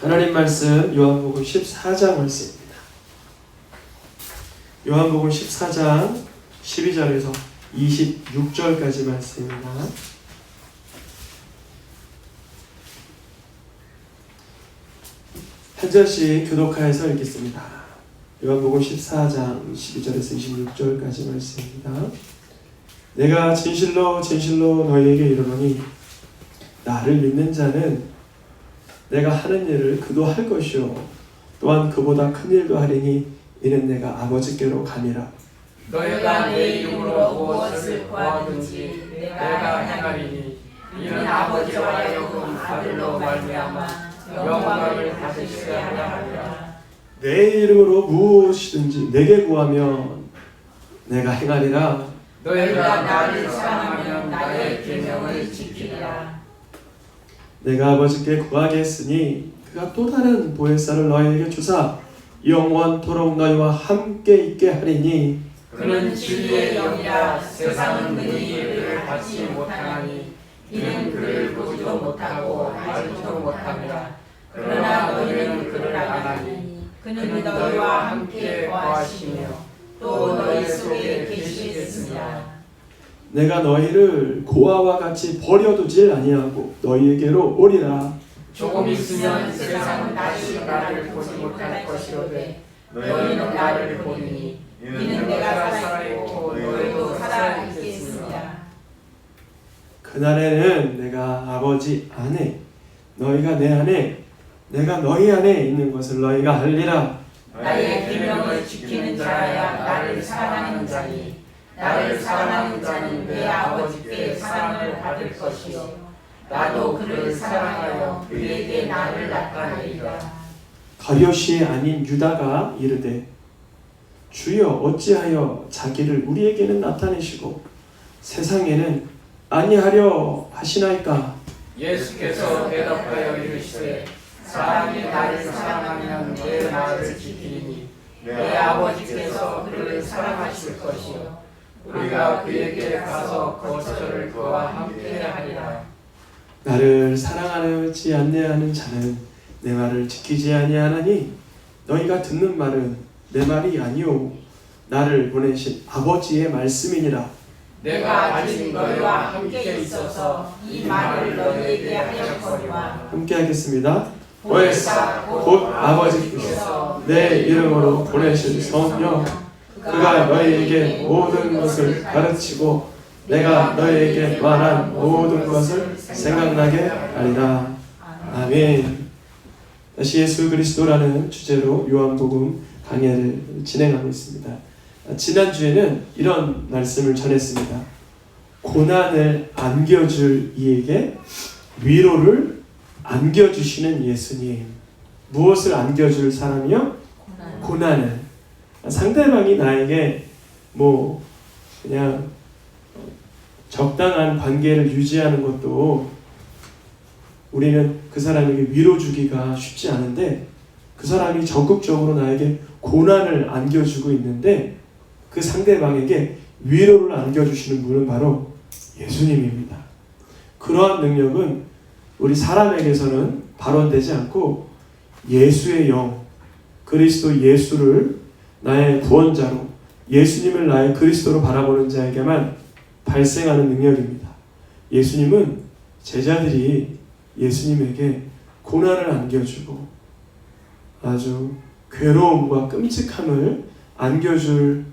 하나님 말씀 요한복음 14장 말씀입니다. 요한복음 14장 12절에서 26절까지 말씀입니다. 한 절씩 교독하여서 읽겠습니다. 요한복음 14장 12절에서 26절까지 말씀입니다. 내가 진실로 진실로 너희에게 이르노니 나를 믿는 자는 내가 하는 일을 그도 할 것이요 또한 그보다 큰 일도 하리니 이는 내가 아버지께로 가니라. 너희가 내 이름으로 무엇을 구하든지 내가 행하리니 이는 아버지와 하여금 아들로 말미암아 영광을 받으시게 하려 함이라. 내 이름으로 무엇이든지 내게 구하면 내가 행하리라. 너희가 나를 사랑하면 나의 계명을 지키리라. 내가 아버지께 구하겠으니 그가 또 다른 보혜사를 너희에게 주사 영원토록 너희와 함께 있게 하리니 그는 진리의 영이라. 세상은 능히 그를 받지 못하나니 이는 그를 보지도 못하고 알지도 못함이라. 그러나 너희는 그를 아나니 그는 너희와 함께 거하시며 또 너희 속에 계시겠습니다. 내가 너희를 고아와 같이 버려두질 아니하고 너희에게로 오리라. 조금 있으면 세상은 다시 나를 보지 못할 것이로되 너희는 나를 보리니 이는 내가 살아있고 너희도 살아있겠습니다. 그날에는 내가 아버지 안에 너희가 내 안에 내가 너희 안에 있는 것을 너희가 알리라. 나의 계명을 지키는 자야 나를 사랑하는 자니 나를 사랑하는 자는 내 아버지께 사랑을 받을 것이요 나도 그를 사랑하여 그에게 나를 나타내리라. 가룟이 아닌 유다가 이르되 주여 어찌하여 자기를 우리에게는 나타내시고 세상에는 아니하려 하시나이까. 예수께서 대답하여 이르시되 사람이 나를 사랑하면 내 말을 지키니 내 아버지께서 그를 사랑하실 것이요 우리가 그에게 가서 거처를 그와 함께 하리라. 나를 사랑하지 아니하는 자는 내 말을 지키지 아니하나니 너희가 듣는 말은 내 말이 아니오 나를 보내신 아버지의 말씀이니라. 내가 아직 너희와 함께 있어서 이 말을 너희에게 하였거니와 함께 하겠습니다. 보혜사 곧 아버지께서 내 이름으로 보내신 성령 그가 너희에게 모든 것을 가르치고 내가 너희에게 말한 모든 것을 생각나게 하리라. 아멘. 다시 예수 그리스도라는 주제로 요한복음 강해를 진행하고 있습니다. 지난주에는 이런 말씀을 전했습니다. 고난을 안겨줄 이에게 위로를 안겨주시는 예수님. 무엇을 안겨줄 사람이요? 고난을. 상대방이 나에게 그냥 적당한 관계를 유지하는 것도 우리는 그 사람에게 위로 주기가 쉽지 않은데 그 사람이 적극적으로 나에게 고난을 안겨주고 있는데 그 상대방에게 위로를 안겨주시는 분은 바로 예수님입니다. 그러한 능력은 우리 사람에게서는 발원되지 않고 예수의 영, 그리스도 예수를 나의 구원자로 예수님을 나의 그리스도로 바라보는 자에게만 발생하는 능력입니다. 예수님은 제자들이 예수님에게 고난을 안겨주고 아주 괴로움과 끔찍함을 안겨줄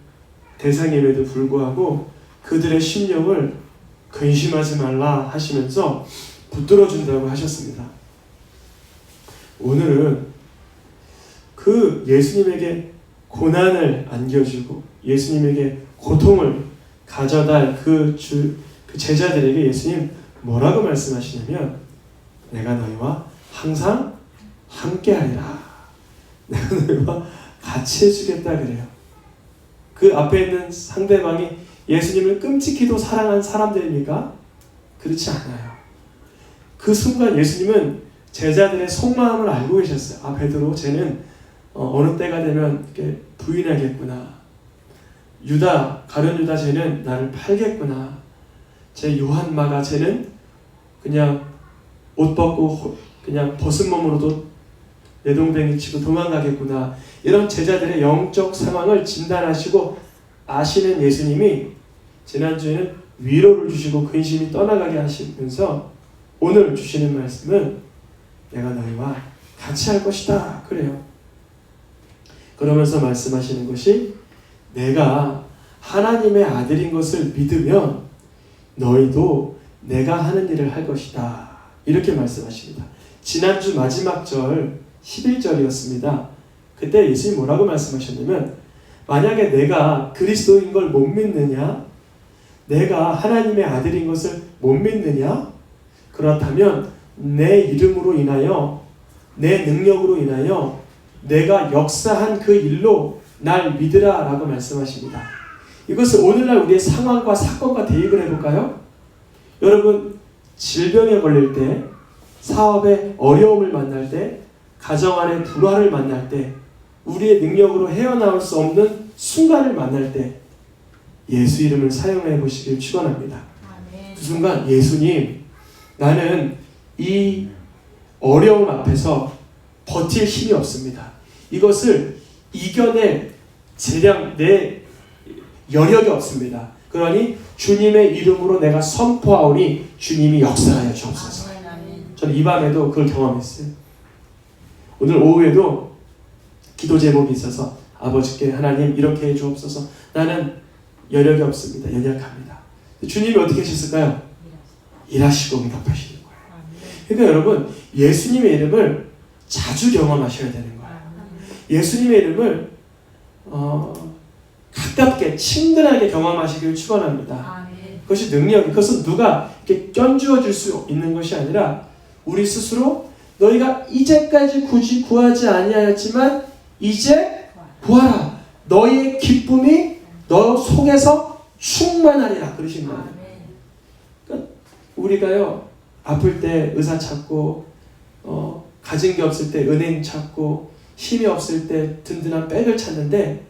대상임에도 불구하고 그들의 심령을 근심하지 말라 하시면서 붙들어준다고 하셨습니다. 오늘은 그 예수님에게 고난을 안겨주고 예수님에게 고통을 가져다 그 제자들에게 예수님 뭐라고 말씀하시냐면 내가 너희와 항상 함께하리라. 내가 너희와 같이 해주겠다 그래요. 그 앞에 있는 상대방이 예수님을 끔찍히도 사랑한 사람들입니까? 그렇지 않아요. 그 순간 예수님은 제자들의 속마음을 알고 계셨어요. 베드로 쟤는 어느 때가 되면 이렇게 부인하겠구나. 가룟 유다 쟤는 나를 팔겠구나. 제 요한마가 쟤는 그냥 옷 벗고 그냥 벗은 몸으로도 내동댕이 치고 도망가겠구나. 이런 제자들의 영적 상황을 진단하시고 아시는 예수님이 지난주에는 위로를 주시고 근심이 떠나가게 하시면서 오늘 주시는 말씀은 내가 너희와 같이 할 것이다. 그래요. 그러면서 말씀하시는 것이 내가 하나님의 아들인 것을 믿으면 너희도 내가 하는 일을 할 것이다. 이렇게 말씀하십니다. 지난주 마지막 절 11절이었습니다. 그때 예수님이 뭐라고 말씀하셨냐면 만약에 내가 그리스도인 걸 못 믿느냐? 내가 하나님의 아들인 것을 못 믿느냐? 그렇다면 내 이름으로 인하여 내 능력으로 인하여 내가 역사한 그 일로 날 믿으라 라고 말씀하십니다. 이것을 오늘날 우리의 상황과 사건과 대입을 해볼까요? 여러분 질병에 걸릴 때, 사업에 어려움을 만날 때, 가정 안에 불화를 만날 때, 우리의 능력으로 헤어나올 수 없는 순간을 만날 때 예수 이름을 사용해 보시길 축원합니다. 그 순간 예수님, 나는 이 어려움 앞에서 버틸 힘이 없습니다. 이것을 이겨낼 재량, 내 여력이 없습니다. 그러니 주님의 이름으로 내가 선포하오니 주님이 역사하여 주옵소서. 저는 이 밤에도 그걸 경험했어요. 오늘 오후에도 기도 제목이 있어서 아버지께 하나님 이렇게 해주옵소서. 나는 여력이 없습니다. 연약합니다. 주님이 어떻게 하셨을까요? 일하시고 응답하시는 거예요. 그러니까 여러분 예수님의 이름을 자주 경험하셔야 되는 거예요. 예수님의 이름을 가깝게 친근하게 경험하시길 축원합니다. 그것이 능력이, 그것은 누가 이렇게 껴주어 줄 수 있는 것이 아니라 우리 스스로 너희가 이제까지 굳이 구하지 아니하였지만 이제 구하라. 너희의 기쁨이 너 속에서 충만하리라 그러신 거예요. 그러니까 우리가요 아플 때 의사 찾고 가진 게 없을 때 은행 찾고 힘이 없을 때 든든한 백을 찾는데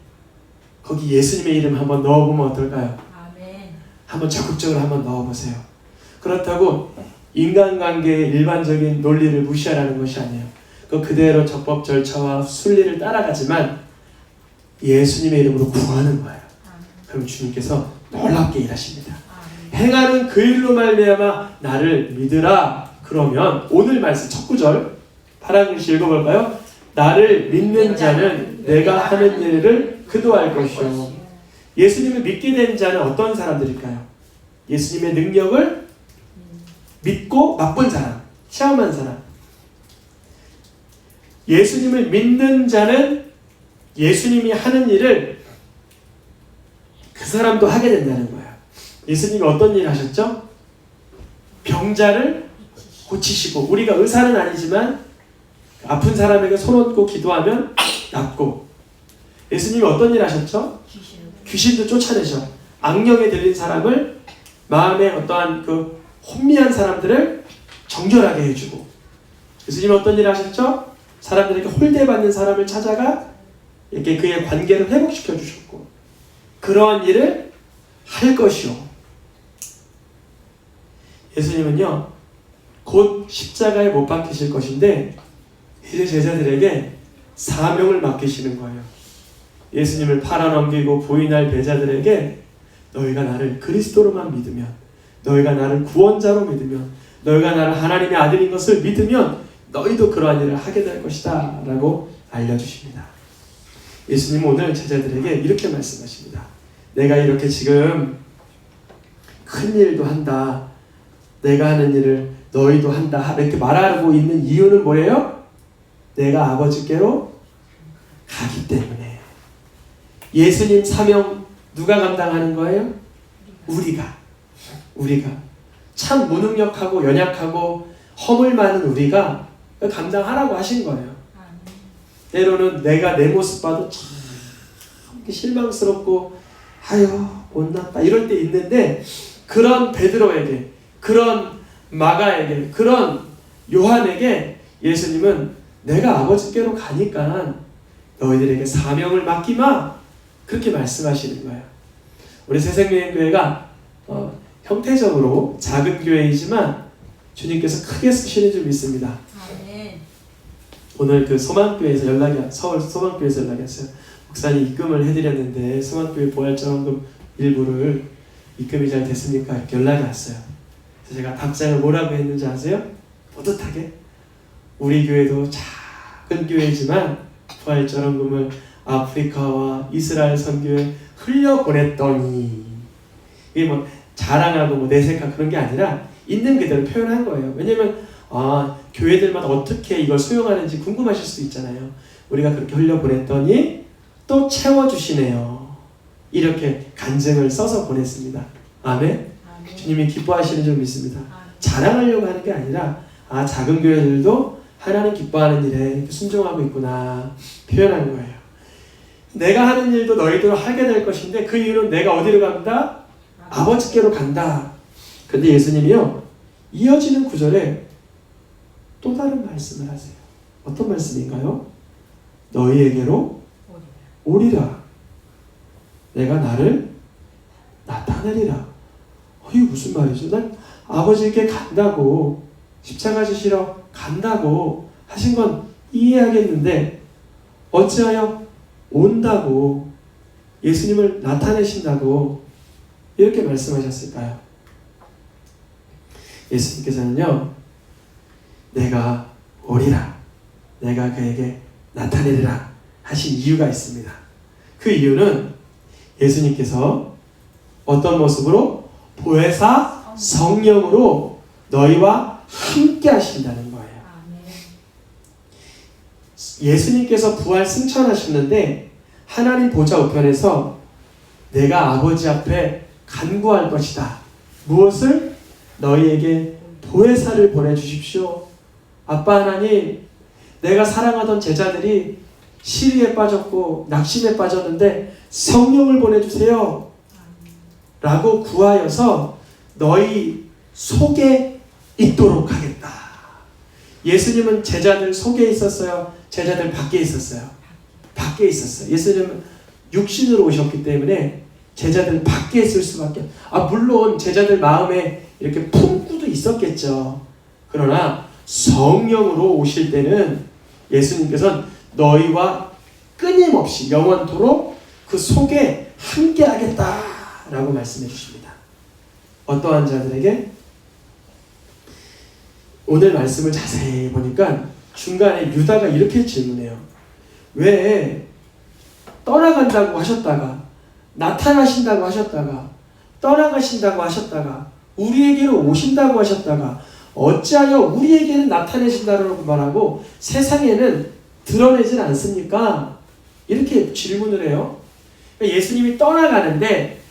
거기 예수님의 이름 한번 넣어보면 어떨까요? 한번 적극적으로 한번 넣어보세요. 그렇다고 인간관계의 일반적인 논리를 무시하라는 것이 아니에요. 그대로 적법 절차와 순리를 따라가지만 예수님의 이름으로 구하는 거예요. 그럼 주님께서 놀랍게 일하십니다. 행하는 그 일로 말미암아 나를 믿으라. 그러면 오늘 말씀 첫 구절 파란 글씨 읽어볼까요? 나를 믿는 자는 내가 하는 일을 그도 할 것이요. 예수님을 믿게 된 자는 어떤 사람들일까요? 예수님의 능력을 믿고 맛본 사람, 체험한 사람. 예수님을 믿는 자는 예수님이 하는 일을 그 사람도 하게 된다는 거예요. 예수님이 어떤 일을 하셨죠? 병자를 고치시고, 우리가 의사는 아니지만 아픈 사람에게 손 얹고 기도하면 낫고, 예수님이 어떤 일을 하셨죠? 귀신도 쫓아내셔. 악령에 들린 사람을, 마음에 어떠한 그 혼미한 사람들을 정결하게 해주고, 예수님이 어떤 일을 하셨죠? 사람들에게 홀대받는 사람을 찾아가 이렇게 그의 관계를 회복시켜 주셨고, 그러한 일을 할 것이요. 예수님은요 곧 십자가에 못 박히실 것인데 이제 제자들에게 사명을 맡기시는 거예요. 예수님을 팔아넘기고 부인할 배자들에게 너희가 나를 그리스도로만 믿으면, 너희가 나를 구원자로 믿으면, 너희가 나를 하나님의 아들인 것을 믿으면 너희도 그러한 일을 하게 될 것이다 라고 알려주십니다. 예수님은 오늘 제자들에게 이렇게 말씀하십니다. 내가 이렇게 지금 큰 일도 한다, 내가 하는 일을 너희도 한다 이렇게 말하고 있는 이유는 뭐예요? 내가 아버지께로 가기 때문에. 예수님 사명 누가 감당하는 거예요? 우리가 참 무능력하고 연약하고 허물 많은 우리가 감당하라고 하신 거예요. 때로는 내가 내 모습 봐도 참 실망스럽고 아유 못났다 이럴 때 있는데, 그런 베드로에게, 그런 마가에게, 그런 요한에게 예수님은 내가 아버지께로 가니까 너희들에게 사명을 맡기마 그렇게 말씀하시는 거예요. 우리 새생명교회가 형태적으로 작은 교회이지만 주님께서 크게 쓰시는 줄 믿습니다. 오늘 그 소망교회에서 서울 소망교회에서 연락이 왔어요. 목사님 입금을 해드렸는데 소망교회 부활자원금 일부를 입금이 잘 됐습니까? 이렇게 연락이 왔어요. 그래서 제가 답장을 뭐라고 했는지 아세요? 뿌듯하게 우리 교회도 작은 교회지만 부활자원금을 아프리카와 이스라엘 선교에 흘려보냈더니, 이게 뭐 자랑하고 뭐 내색하고 그런 게 아니라 있는 그대로 표현한 거예요. 왜냐면 교회들마다 어떻게 이걸 수용하는지 궁금하실 수도 있잖아요. 우리가 그렇게 흘려보냈더니 또 채워주시네요. 이렇게 간증을 써서 보냈습니다. 아멘? 주님이 기뻐하시는 줄 믿습니다. 자랑하려고 하는 게 아니라 작은 교회들도 하나님 기뻐하는 일에 이렇게 순종하고 있구나 표현한 거예요. 내가 하는 일도 너희도 하게 될 것인데 그 이유는 내가 어디로 간다? 아버지께로 간다. 근데 예수님이요, 이어지는 구절에 또 다른 말씀을 하세요. 어떤 말씀인가요? 너희에게로 오리라. 내가 나를 나타내리라. 이게 무슨 말이죠? 난 아버지께 간다고, 십자가 지시러 간다고 하신 건 이해하겠는데 어찌하여 온다고, 예수님을 나타내신다고 이렇게 말씀하셨을까요? 예수님께서는요, 내가 오리라, 내가 그에게 나타내리라 하신 이유가 있습니다. 그 이유는 예수님께서 어떤 모습으로? 보혜사 성령으로 너희와 함께 하신다는 거예요. 예수님께서 부활 승천하셨는데 하나님 보좌 우편에서 내가 아버지 앞에 간구할 것이다. 무엇을? 너희에게 보혜사를 보내주십시오. 아빠 하나님, 내가 사랑하던 제자들이 시리에 빠졌고 낙심에 빠졌는데 성령을 보내주세요 라고 구하여서 너희 속에 있도록 하겠다. 예수님은 제자들 속에 있었어요? 제자들 밖에 있었어요? 밖에 있었어요. 예수님은 육신으로 오셨기 때문에 제자들 밖에 있을 수밖에. 물론 제자들 마음에 이렇게 품고도 있었겠죠. 그러나 성령으로 오실 때는 예수님께서는 너희와 끊임없이 영원토록 그 속에 함께 하겠다라고 말씀해 주십니다. 어떠한 자들에게? 오늘 말씀을 자세히 보니까 중간에 유다가 이렇게 질문해요. 왜 떠나간다고 하셨다가 나타나신다고 하셨다가 떠나가신다고 하셨다가 우리에게로 오신다고 하셨다가 어찌하여 우리에게는 나타내신다고 말하고 세상에는 드러내질 않습니까? 이렇게 질문을 해요. 예수님이 떠나가는데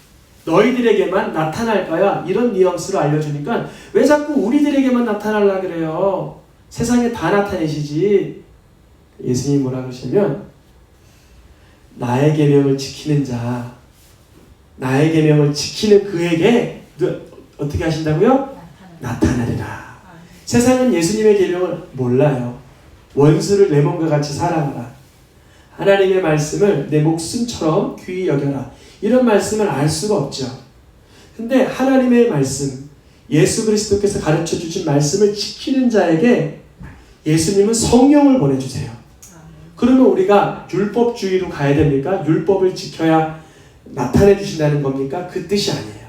너희들에게만 나타날 거야, 이런 뉘앙스로 알려주니까 왜 자꾸 우리들에게만 나타나려고 그래요? 세상에 다 나타내시지. 예수님이 뭐라 그러시냐면 나의 계명을 지키는 자, 나의 계명을 지키는 그에게 어떻게 하신다고요? 나타나리라. 세상은 예수님의 계명을 몰라요. 원수를 내 몸과 같이 사랑하라, 하나님의 말씀을 내 목숨처럼 귀히 여겨라, 이런 말씀을 알 수가 없죠. 근데 하나님의 말씀, 예수 그리스도께서 가르쳐 주신 말씀을 지키는 자에게 예수님은 성령을 보내주세요. 그러면 우리가 율법주의로 가야 됩니까? 율법을 지켜야 나타내 주신다는 겁니까? 그 뜻이 아니에요.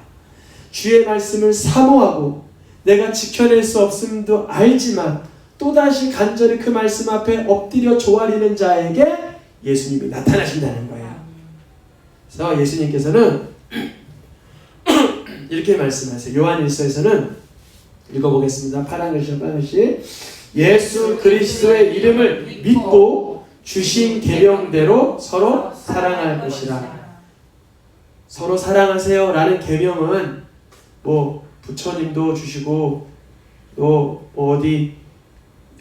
주의 말씀을 사모하고 내가 지켜낼 수 없음도 알지만 또다시 간절히 그 말씀 앞에 엎드려 조아리는 자에게 예수님이 나타나신다는 거예요. 그래서 예수님께서는 이렇게 말씀하세요. 요한일서에서는 읽어보겠습니다. 파란 글씨와 빨간 글씨. 예수 그리스도의 이름을 믿고 주신 계명대로 서로 사랑할 것이라. 서로 사랑하세요 라는 계명은 부처님도 주시고 또 어디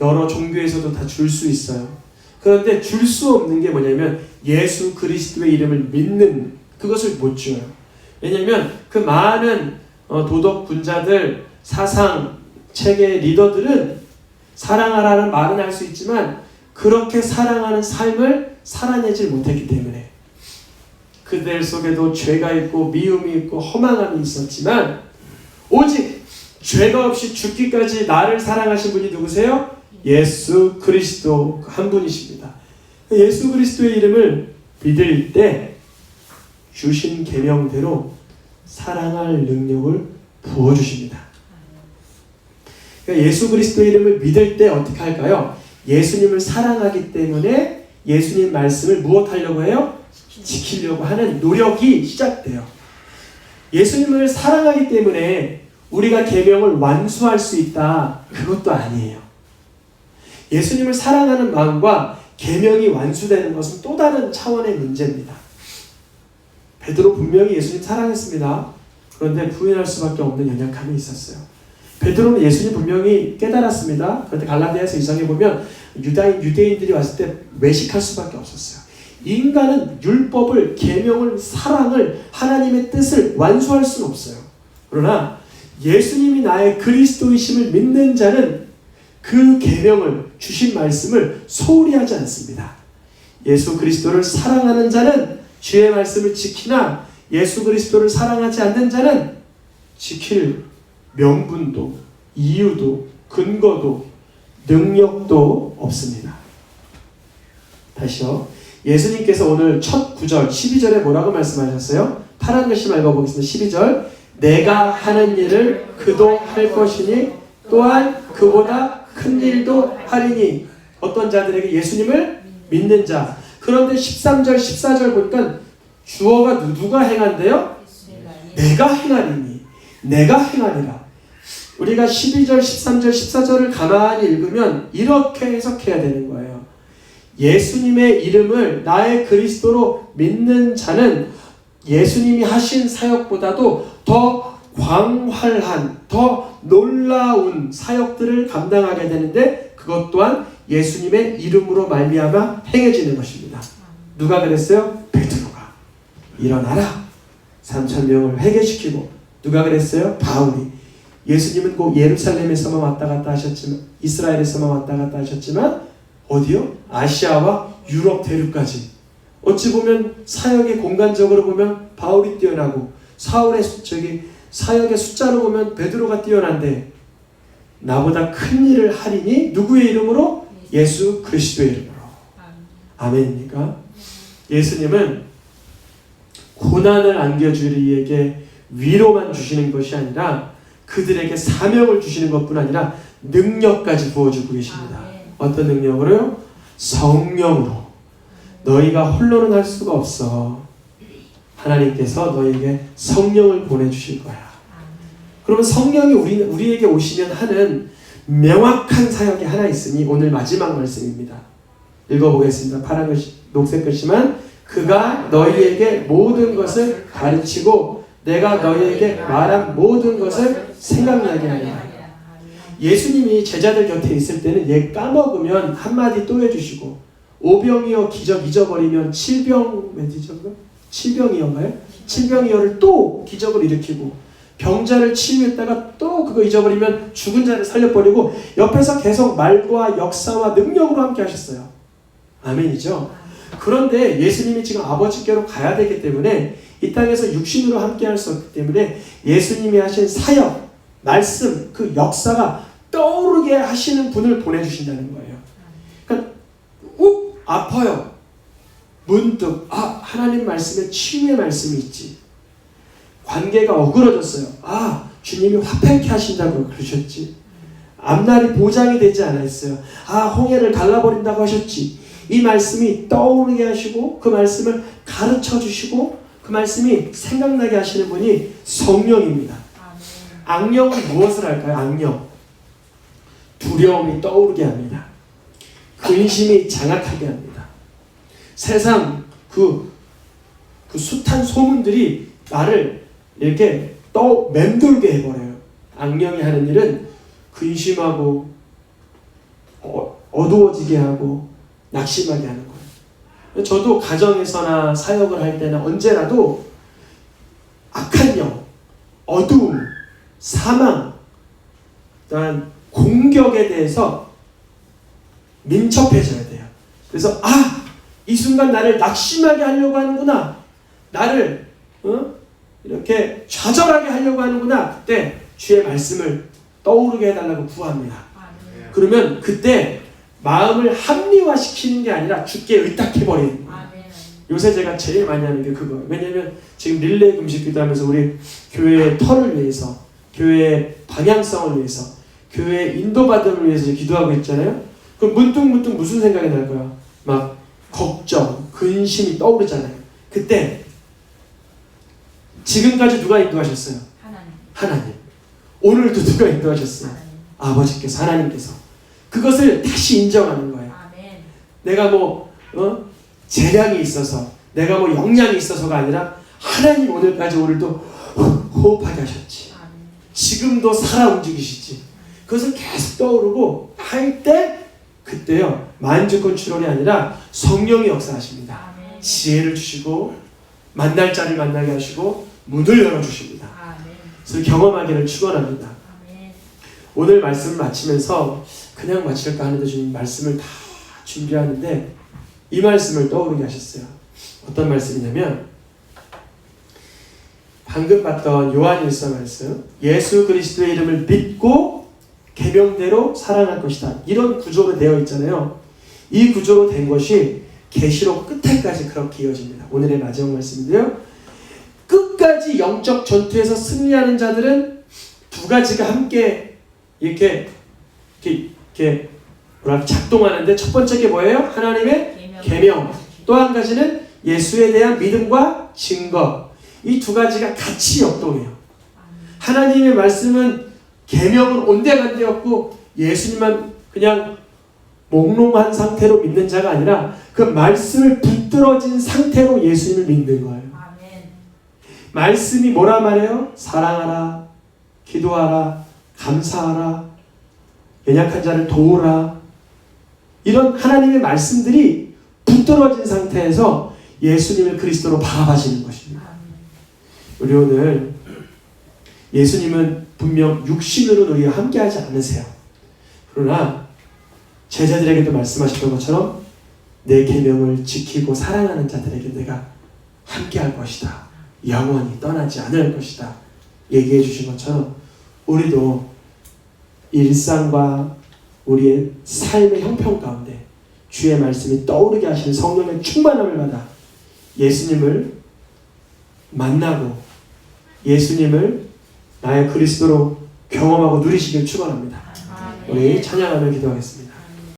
여러 종교에서도 다 줄 수 있어요. 그런데 줄 수 없는 게 뭐냐면 예수 그리스도의 이름을 믿는 그것을 못 줘요. 왜냐하면 그 많은 도덕 군자들, 사상 체계 리더들은 사랑하라는 말은 할 수 있지만 그렇게 사랑하는 삶을 살아내질 못했기 때문에 그들 속에도 죄가 있고 미움이 있고 허망함이 있었지만 오직 죄가 없이 죽기까지 나를 사랑하신 분이 누구세요? 예수 그리스도 한 분이십니다. 예수 그리스도의 이름을 믿을 때 주신 계명대로 사랑할 능력을 부어주십니다. 그러니까 예수 그리스도의 이름을 믿을 때 어떻게 할까요? 예수님을 사랑하기 때문에 예수님 말씀을 무엇하려고 해요? 지키려고 하는 노력이 시작돼요. 예수님을 사랑하기 때문에 우리가 계명을 완수할 수 있다. 그것도 아니에요. 예수님을 사랑하는 마음과 계명이 완수되는 것은 또 다른 차원의 문제입니다. 베드로 분명히 예수님 사랑했습니다. 그런데 부인할 수밖에 없는 연약함이 있었어요. 베드로는 예수님 분명히 깨달았습니다. 그런데 갈라디아서 2장에 보면 유대인들이 왔을 때 외식할 수밖에 없었어요. 인간은 율법을, 계명을, 사랑을, 하나님의 뜻을 완수할 수는 없어요. 그러나 예수님이 나의 그리스도이심을 믿는 자는 그 계명을, 주신 말씀을 소홀히 하지 않습니다. 예수 그리스도를 사랑하는 자는 주의 말씀을 지키나 예수 그리스도를 사랑하지 않는 자는 지킬 명분도, 이유도, 근거도, 능력도 없습니다. 다시요. 예수님께서 오늘 첫 9절 12절에 뭐라고 말씀하셨어요? 파란 글씨 읽어보겠습니다. 12절 내가 하는 일을 그도 할 것이니 또한 그보다 큰 일도 하리니. 어떤 자들에게? 예수님을 믿는 자. 그런데 13절 14절 보니까 주어가 누가 행한대요? 내가 행하리니. 내가 행하리라. 우리가 12절 13절 14절을 가만히 읽으면 이렇게 해석해야 되는 거예요. 예수님의 이름을 나의 그리스도로 믿는 자는 예수님이 하신 사역보다도 더 광활한, 더 놀라운 사역들을 감당하게 되는데 그것 또한 예수님의 이름으로 말미암아 행해지는 것입니다. 누가 그랬어요? 베드로가. 일어나라. 3,000명을 회개시키고. 누가 그랬어요? 바울이. 예수님은 꼭 예루살렘에서만 왔다 갔다 하셨지만, 이스라엘에서만 왔다 갔다 하셨지만 어디요? 아시아와 유럽 대륙까지. 어찌 보면 사역의 공간적으로 보면 바울이 뛰어나고 사역의 숫자로 보면 베드로가 뛰어난데 나보다 큰 일을 하리니 누구의 이름으로? 예수 그리스도의 이름으로. 아멘입니까? 예수님은 고난을 안겨줄 이에게 위로만 주시는 것이 아니라 그들에게 사명을 주시는 것뿐 아니라 능력까지 부어주고 계십니다. 어떤 능력으로요? 성령으로. 너희가 홀로는 할 수가 없어. 하나님께서 너희에게 성령을 보내주실 거야. 그러면 성령이 우리에게 오시면 하는 명확한 사역이 하나 있으니 오늘 마지막 말씀입니다. 읽어보겠습니다. 파란 글씨, 녹색 글씨만. 그가 너희에게 모든 것을 가르치고 내가 너희에게 말한 모든 것을 생각나게 하리라. 예수님이 제자들 곁에 있을 때는 얘 까먹으면 한마디 또 해주시고 오병이어 기적 잊어버리면 칠병이어를 또 기적을 일으키고 병자를 치유했다가 또 그거 잊어버리면 죽은 자를 살려버리고 옆에서 계속 말과 역사와 능력으로 함께 하셨어요. 아멘이죠. 그런데 예수님이 지금 아버지께로 가야 되기 때문에 이 땅에서 육신으로 함께 할 수 없기 때문에 예수님이 하신 사역, 말씀, 그 역사가 떠오르게 하시는 분을 보내주신다는 거예요. 그러니까 아파요. 문득 하나님 말씀에 치유의 말씀이 있지. 관계가 어그러졌어요. 주님이 화평케 하신다고 그러셨지. 앞날이 보장이 되지 않았어요. 홍해를 갈라버린다고 하셨지. 이 말씀이 떠오르게 하시고 그 말씀을 가르쳐 주시고 그 말씀이 생각나게 하시는 분이 성령입니다. 악령은 무엇을 할까요? 악령. 두려움이 떠오르게 합니다. 근심이 장악하게 합니다. 세상 그 숱한 소문들이 나를 이렇게 맴돌게 해버려요. 악령이 하는 일은 근심하고 어두워지게 하고 낙심하게 하는 거예요. 저도 가정에서나 사역을 할 때나 언제라도 악한 영, 어두움, 사망, 또한 공격에 대해서 민첩해져야 돼요. 그래서 이 순간 나를 낙심하게 하려고 하는구나. 나를 이렇게 좌절하게 하려고 하는구나. 그때 주의 말씀을 떠오르게 해달라고 구합니다. 아멘. 그러면 그때 마음을 합리화시키는 게 아니라 주께 의탁해버리는 거예요. 아멘. 요새 제가 제일 많이 하는 게 그거예요. 왜냐면 지금 릴레이 금식 기도하면서 우리 교회의 터를 위해서, 교회의 방향성을 위해서, 교회의 인도받음을 위해서 기도하고 있잖아요. 그럼 문득 무슨 생각이 날 거야? 막 걱정, 근심이 떠오르잖아요. 그때 지금까지 누가 인도하셨어요? 하나님. 하나님. 오늘도 누가 인도하셨어요? 하나님. 아버지께서, 하나님께서. 그것을 다시 인정하는 거예요. 아멘. 내가 재량이 있어서, 내가 역량이 있어서가 아니라 하나님 오늘도 호흡하게 하셨지. 아멘. 지금도 살아 움직이시지. 그것을 계속 떠오르고 할 때 그때요 만주권 추론이 아니라 성령이 역사하십니다. 아멘. 지혜를 주시고 만날 자를 만나게 하시고 문을 열어주십니다. 아멘. 그래서 경험하기를 축원합니다. 아멘. 오늘 말씀을 마치면서 그냥 마칠까 하는데 주님 말씀을 다 준비하는데 이 말씀을 떠오르게 하셨어요. 어떤 말씀이냐면 방금 봤던 요한일서 말씀, 예수 그리스도의 이름을 믿고 계명대로 사랑할 것이다. 이런 구조로 되어 있잖아요. 이 구조로 된 것이 계시록 끝에까지 그렇게 이어집니다. 오늘의 마지막 말씀인데요. 끝까지 영적 전투에서 승리하는 자들은 두 가지가 함께 이렇게 작동하는데 첫 번째 게 뭐예요? 하나님의 계명. 또 한 가지는 예수에 대한 믿음과 증거. 이 두 가지가 같이 역동해요. 하나님의 말씀은 계명은 온데간데없고 예수님만 그냥 몽롱한 상태로 믿는 자가 아니라 그 말씀을 붙들어진 상태로 예수님을 믿는 거예요. 아멘. 말씀이 뭐라 말해요? 사랑하라, 기도하라, 감사하라, 연약한 자를 도우라. 이런 하나님의 말씀들이 붙들어진 상태에서 예수님을 그리스도로 바라봐지는 것입니다. 우리 오늘 예수님은 분명 육신으로 우리와 함께하지 않으세요. 그러나 제자들에게도 말씀하셨던 것처럼 내 계명을 지키고 사랑하는 자들에게 내가 함께할 것이다. 영원히 떠나지 않을 것이다. 얘기해 주신 것처럼 우리도 일상과 우리의 삶의 형편 가운데 주의 말씀이 떠오르게 하시는 성령의 충만함을 받아 예수님을 만나고 예수님을 나의 그리스도로 경험하고 누리시길 축원합니다. 우리 찬양하며 기도하겠습니다.